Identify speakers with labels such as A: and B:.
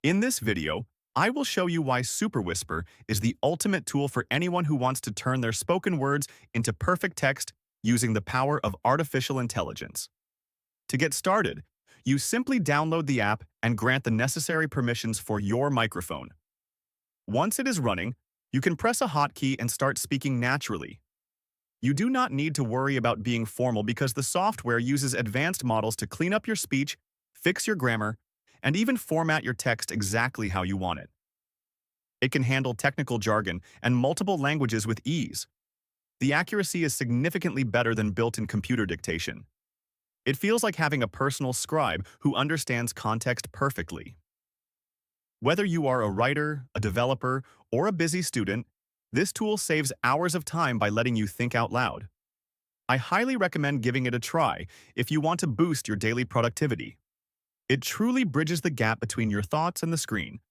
A: In this video, I will show you why Superwhisper is the ultimate tool for anyone who wants to turn their spoken words into perfect text using the power of artificial intelligence. To get started, you simply download the app and grant the necessary permissions for your microphone. Once it is running, you can press a hotkey and start speaking naturally. You do not need to worry about being formal because the software uses advanced models to clean up your speech, fix your grammar, and even format your text exactly how you want it. It can handle technical jargon and multiple languages with ease. The accuracy is significantly better than built-in computer dictation. It feels like having a personal scribe who understands context perfectly. Whether you are a writer, a developer, or a busy student, this tool saves hours of time by letting you think out loud. I highly recommend giving it a try if you want to boost your daily productivity. It truly bridges the gap between your thoughts and the screen,